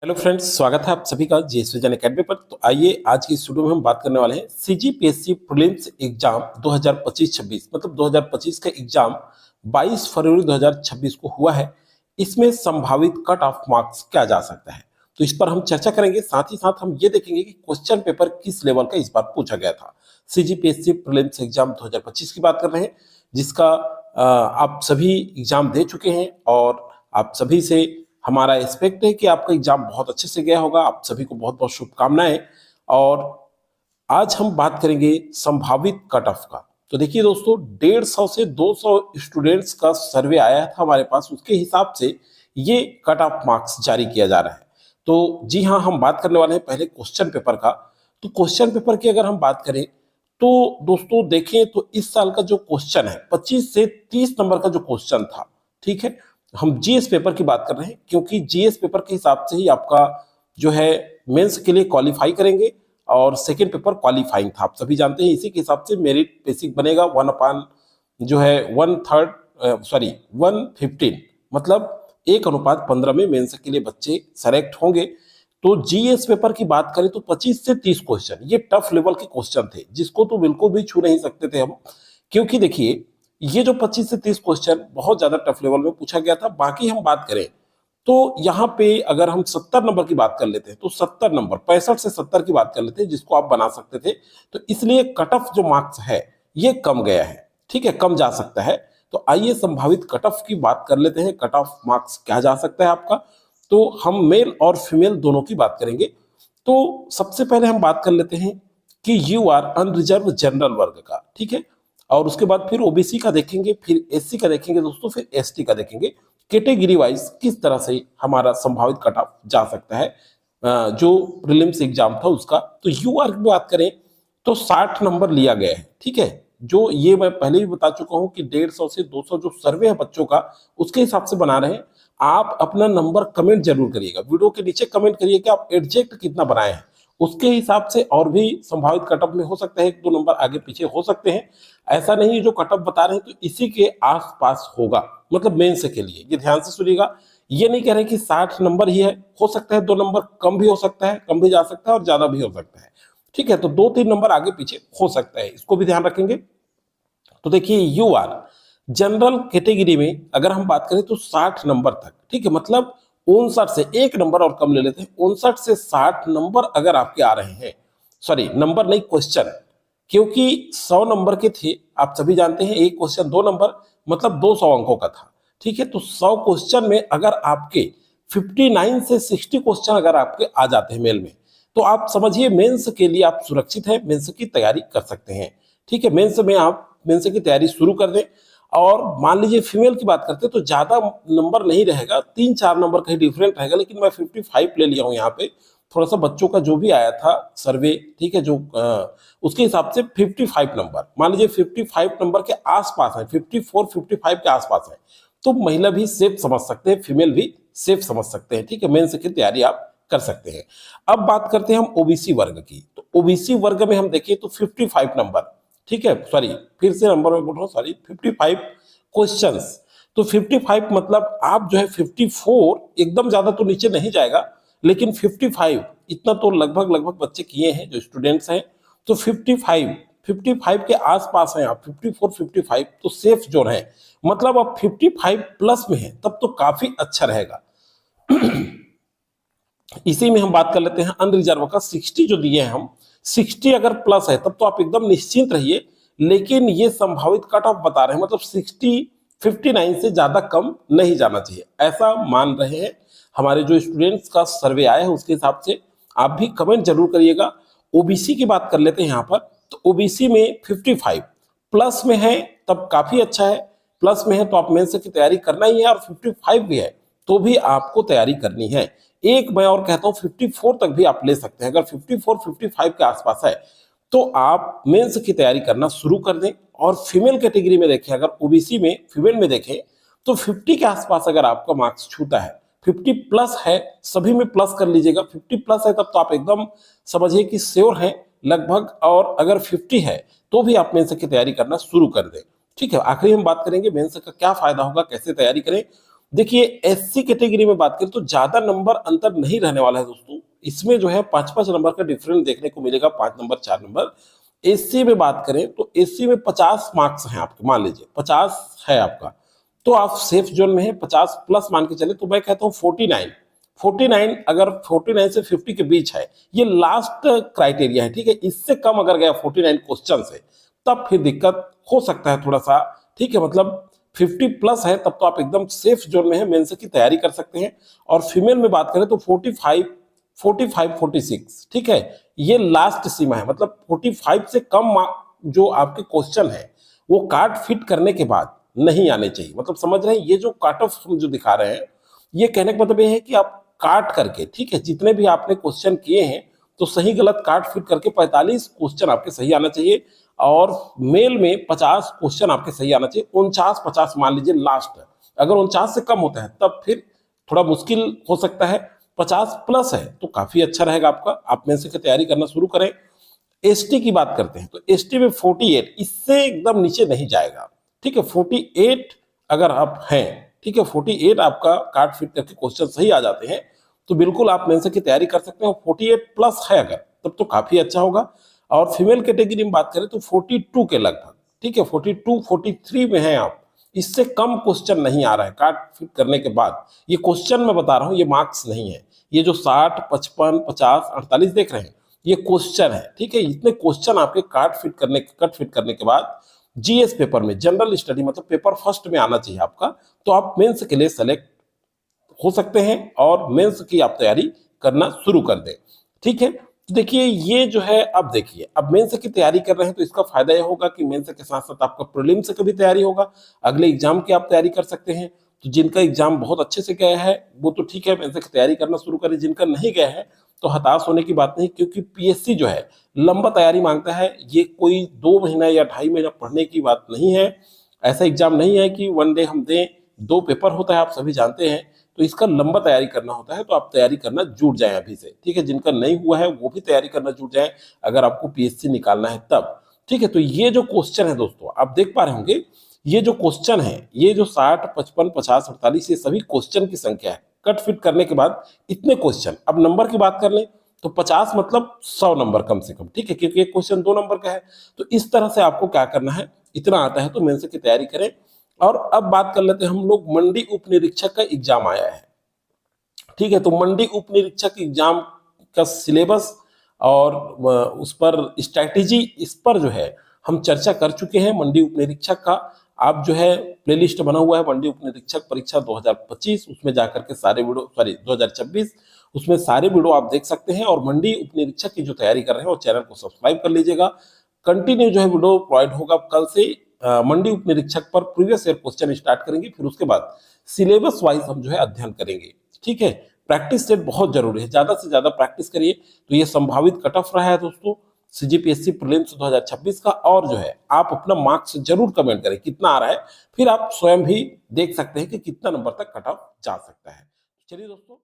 Hello friends, स्वागत है आप सभी का जीएस विजन अकेडमी पर। तो आइए आज की इस वीडियो में हम बात करने वाले हैं सीजीपीएससी प्रीलिम्स एग्जाम 2025-26 मतलब 2025 का एग्जाम 22 फरवरी 2026 को हुआ है। इसमें संभावित कट ऑफ मार्क्स क्या जा सकता है, तो इस पर हम चर्चा करेंगे। साथ ही साथ हम ये देखेंगे कि क्वेश्चन पेपर किस लेवल का इस बार पूछा गया था। सीजीपीएससी प्रीलिम्स एग्जाम 2025 की बात कर रहे हैं, जिसका आप सभी एग्जाम दे चुके हैं और आप सभी से हमारा एक्सपेक्ट है कि आपका एग्जाम बहुत अच्छे से गया होगा। आप सभी को बहुत बहुत शुभकामनाएं। और आज हम बात करेंगे संभावित कट ऑफ का। तो देखिए दोस्तों, 150 से 200 स्टूडेंट्स का सर्वे आया था हमारे पास, उसके हिसाब से ये कट ऑफ मार्क्स जारी किया जा रहा है। तो जी हाँ, हम बात करने वाले हैं पहले क्वेश्चन पेपर का। तो क्वेश्चन पेपर की अगर हम बात करें तो दोस्तों देखें तो इस साल का जो क्वेश्चन है 25 से 30 नंबर का जो क्वेश्चन था, ठीक है। हम जीएस पेपर की बात कर रहे हैं क्योंकि जीएस पेपर के हिसाब से ही आपका जो है मेंस के लिए क्वालिफाई करेंगे और सेकंड पेपर क्वालिफाइंग था, आप सभी जानते हैं। इसी के हिसाब से मेरिट बेसिक बनेगा 1 जो है 1/15 मतलब 1:15 में मेंस के लिए बच्चे सेलेक्ट होंगे। तो जीएस पेपर की बात करें तो 25 से 30 क्वेश्चन ये टफ लेवल के क्वेश्चन थे, जिसको तो बिल्कुल भी छू नहीं सकते थे हम। क्योंकि देखिए, ये जो 25 से 30 क्वेश्चन बहुत ज्यादा टफ लेवल में पूछा गया था। बाकी हम बात करें तो यहाँ पे अगर हम 70 नंबर की बात कर लेते हैं तो 70 नंबर 65 से 70 की बात कर लेते हैं, जिसको आप बना सकते थे। तो इसलिए कट ऑफ जो मार्क्स है ये कम गया है, ठीक है, कम जा सकता है। तो आइए संभावित कट ऑफ की बात कर लेते हैं। कट ऑफ मार्क्स क्या जा सकता है आपका, तो हम मेल और फीमेल दोनों की बात करेंगे। तो सबसे पहले हम बात कर लेते हैं कि यू आर अनरिजर्व जनरल वर्ग का, ठीक है। और उसके बाद फिर ओबीसी का देखेंगे, फिर एससी का देखेंगे दोस्तों, फिर एसटी का देखेंगे। कैटेगरी वाइज किस तरह से हमारा संभावित कट ऑफ जा सकता है जो प्रीलिम्स एग्जाम था उसका। तो यूआर की बात करें तो 60 नंबर लिया गया है, ठीक है। जो ये मैं पहले भी बता चुका हूं कि 150 से 200 जो सर्वे है बच्चों का, उसके हिसाब से बना रहे हैं। आप अपना नंबर कमेंट जरूर करिएगा, वीडियो के नीचे कमेंट करिए कि आप एग्जैक्ट कितना बनाए हैं। उसके हिसाब से और भी संभावित कटअप में हो सकता है 1-2 नंबर आगे पीछे हो सकते हैं। ऐसा नहीं है जो कटअप बता रहे हैं तो इसी के आसपास होगा, मतलब मेंस के लिए। ये ध्यान से सुनिएगा, ये नहीं कह रहे कि 60 नंबर ही है, हो सकता है 2 नंबर कम भी हो सकता है, कम भी जा सकता है और ज्यादा भी हो सकता है, ठीक है। तो 2-3 नंबर आगे पीछे हो सकता है, इसको भी ध्यान रखेंगे। तो देखिए, यू आर जनरल कैटेगरी में अगर हम बात करें तो 60 नंबर तक, ठीक है, मतलब 59 से 1 नंबर और कम ले लेते हैं, 59 से 60 नंबर अगर आपके आ रहे हैं, सॉरी नंबर नहीं क्वेश्चन, क्योंकि 100 नंबर के थे, आप सभी जानते हैं। एक क्वेश्चन 2 नंबर मतलब 200 अंकों का था, ठीक है। तो 100 क्वेश्चन में अगर आपके 59 से 60 क्वेश्चन अगर आपके आ जाते हैं मेल में, तो आप समझिए मेंस के लिए आप सुरक्षित है, मेंस की तैयारी कर सकते हैं, ठीक है। मेंस में आप मेंस की तैयारी शुरू कर दें। और मान लीजिए फीमेल की बात करते हैं तो ज्यादा नंबर नहीं रहेगा, 3-4 नंबर कहीं डिफरेंट रहेगा, लेकिन मैं 55 ले लिया हूं यहाँ पे। थोड़ा सा बच्चों का जो भी आया था सर्वे, ठीक है, जो उसके हिसाब से 55 नंबर, मान लीजिए 55 नंबर के आसपास है, 54-55 के आसपास है, तो महिला भी सेफ समझ सकते हैं, फीमेल भी सेफ समझ सकते हैं, ठीक है। मेंस की तैयारी आप कर सकते हैं। अब बात करते हैं हम ओबीसी वर्ग की। तो ओबीसी वर्ग में हम देखिए तो 55 नंबर, ठीक है, सॉरी फिर से नंबर में बोल रहा हूँ, सॉरी 55 क्वेश्चंस। तो 55 मतलब आप जो है 54 एकदम ज्यादा तो नीचे नहीं जाएगा, लेकिन 55 इतना तो लगभग लगभग बच्चे किए हैं जो स्टूडेंट्स हैं। तो 55 के आसपास हैं आप, 54-55 तो सेफ जोन है। मतलब आप 55 प्लस में हैं तब तो काफी अच्छा रहेगा। इसी में हम बात कर लेते हैं अनरिजर्व का। 60 जो दिए हैं हम, 60 अगर प्लस है तब तो आप एकदम निश्चिंत रहिए। लेकिन ये संभावित कट ऑफ बता रहे हैं, मतलब 59 से ज्यादा कम नहीं जाना चाहिए, ऐसा मान रहे हैं हमारे जो स्टूडेंट्स का सर्वे आया है उसके हिसाब से। आप भी कमेंट जरूर करिएगा। ओबीसी की बात कर लेते हैं यहाँ पर। तो ओबीसी में 55 प्लस में है तब काफी अच्छा है। प्लस में है तो आप मेंस की तैयारी करना ही है, और 55 भी है तो भी आपको तैयारी करनी है। एक मैं और कहता हूं 54 तक भी आप ले सकते हैं। अगर 54-55 के आसपास है तो आप मेंस की तैयारी करना शुरू कर दें। और फीमेल कैटेगरी में देखें, अगर ओबीसी में फीमेल में देखें तो 50 के आसपास अगर आपका मार्क्स छूता है, 50 प्लस है, सभी में प्लस कर लीजिएगा। 50 प्लस है तब तो आप एकदम समझिए कि श्योर हैं लगभग। और अगर 50 है तो भी आप मेंस की तैयारी करना शुरू कर दें, ठीक है। आखिरी हम बात करेंगे मेंस का क्या फायदा होगा, कैसे तैयारी करें। देखिए एससी कैटेगरी में बात करें तो ज्यादा नंबर अंतर नहीं रहने वाला है दोस्तों। इसमें जो है 5-5 नंबर का डिफरेंस देखने को मिलेगा, 5 नंबर 4 नंबर। एससी में बात करें तो एससी में 50 मार्क्स हैं आपके, मान लीजिए 50 है आपका, तो आप सेफ जोन में है। 50 प्लस मान के चले तो मैं कहता हूँ 49 अगर 49 से 50 के बीच है, ये लास्ट क्राइटेरिया है, ठीक है। इससे कम अगर गया 49 क्वेश्चन से तब फिर दिक्कत हो सकता है थोड़ा सा, ठीक है। मतलब 50 प्लस है तब तो आप एकदम सेफ जोन में है, मेंस की तैयारी कर सकते हैं। और फीमेल में बात करें तो 46, ठीक है, ये लास्ट सीमा है। मतलब 45 से कम जो आपके क्वेश्चन है वो काट फिट करने के बाद नहीं आने चाहिए। मतलब समझ रहे हैं, ये जो काट ऑफ हम जो दिखा रहे हैं, ये कहने का मतलब ये है कि आप काट करके, ठीक है, जितने भी आपने क्वेश्चन किए हैं तो सही गलत काट फिट करके 45 क्वेश्चन आपके सही आना चाहिए। और मेल में 50 क्वेश्चन आपके सही आना चाहिए। 49-50 मान लीजिए लास्ट है। अगर 49 से कम होता है तब फिर थोड़ा मुश्किल हो सकता है। 50 प्लस है तो काफी अच्छा रहेगा आपका, आप में से तैयारी करना शुरू करें। एसटी की बात करते हैं तो एसटी में 48, इससे एकदम नीचे नहीं जाएगा, ठीक है। 48 अगर आप हैं, ठीक है, 48 आपका काट फिट करके क्वेश्चन सही आ जाते हैं तो बिल्कुल आप मेंस की तैयारी कर सकते हैं। 48 प्लस है अगर तब तो काफी अच्छा होगा। और फीमेल कैटेगरी में बात करें तो 42 के लगभग, ठीक है, 42-43 में है आप। इससे कम क्वेश्चन नहीं आ रहा है काट फिट करने के बाद। ये क्वेश्चन मैं बता रहा हूँ, ये मार्क्स नहीं है। ये जो 60, 55, 50, 48 देख रहे हैं, ये क्वेश्चन है, ठीक है। इतने क्वेश्चन आपके कट फिट करने के बाद जीएस पेपर में, जनरल स्टडी मतलब पेपर फर्स्ट में आना चाहिए आपका, तो आप मेंस के लिए सेलेक्ट हो सकते हैं और मेंस की आप तैयारी करना शुरू कर दें, ठीक है। तो देखिए ये जो है, अब देखिए अब मेंस की तैयारी कर रहे हैं तो इसका फायदा यह होगा कि मेंस के साथ साथ आपका प्रीलिम्स की भी तैयारी होगा, अगले एग्जाम की आप तैयारी कर सकते हैं। तो जिनका एग्जाम बहुत अच्छे से गया है वो तो ठीक है, मेंस की तैयारी करना शुरू करें। जिनका नहीं गया है तो हताश होने की बात नहीं, क्योंकि पीएससी जो है लंबा तैयारी मांगता है। ये कोई 2 महीना या 2.5 महीना पढ़ने की बात नहीं है। ऐसा एग्जाम नहीं है कि वन डे हम दें, 2 पेपर होता है, आप सभी जानते हैं। तो इसका लंबा तैयारी करना होता है, तो आप तैयारी करना जुट जाए अभी से, ठीक है। जिनका नहीं हुआ है वो भी तैयारी करना जुट जाए अगर आपको पीएससी निकालना है तब, ठीक है। तो ये जो क्वेश्चन है दोस्तों, आप देख पा रहे होंगे, ये जो क्वेश्चन है, ये जो 60, 55, 50, 48, ये सभी क्वेश्चन की संख्या है कट फिट करने के बाद इतने क्वेश्चन। अब नंबर की बात कर लें तो 50 मतलब 100 नंबर कम से कम, ठीक है, क्योंकि एक क्वेश्चन 2 नंबर का है। तो इस तरह से आपको क्या करना है, इतना आता है तो मेंस की तैयारी करें। और अब बात कर लेते हैं हम लोग, मंडी उप निरीक्षक का एग्जाम आया है, ठीक है। तो मंडी उप निरीक्षक एग्जाम का सिलेबस और उस पर स्ट्रैटेजी, इस पर जो है हम चर्चा कर चुके हैं। मंडी उप निरीक्षक का आप जो है प्लेलिस्ट बना हुआ है, मंडी उप निरीक्षक परीक्षा 2025, उसमें जाकर के सारे वीडियो, सॉरी 2026, उसमें सारे वीडियो आप देख सकते हैं। और मंडी उप निरीक्षक की जो तैयारी कर रहे हैं वो चैनल को सब्सक्राइब कर लीजिएगा। कंटिन्यू जो है वीडियो प्रोवाइड होगा। कल से मंडी उप निरीक्षक पर प्रीवियस ईयर क्वेश्चन स्टार्ट करेंगे, फिर उसके बाद सिलेबस वाइज हम जो है अध्ययन करेंगे, ठीक है। प्रैक्टिस सेट बहुत जरूरी है, ज्यादा से ज्यादा प्रैक्टिस करिए। तो ये संभावित कट ऑफ रहा है दोस्तों सीजीपीएससी प्रीलिम्स 2026 का। और जो है आप अपना मार्क्स जरूर कमेंट करें कितना आ रहा है, फिर आप स्वयं भी देख सकते हैं कि कितना नंबर तक कट ऑफ जा सकता है। चलिए दोस्तों।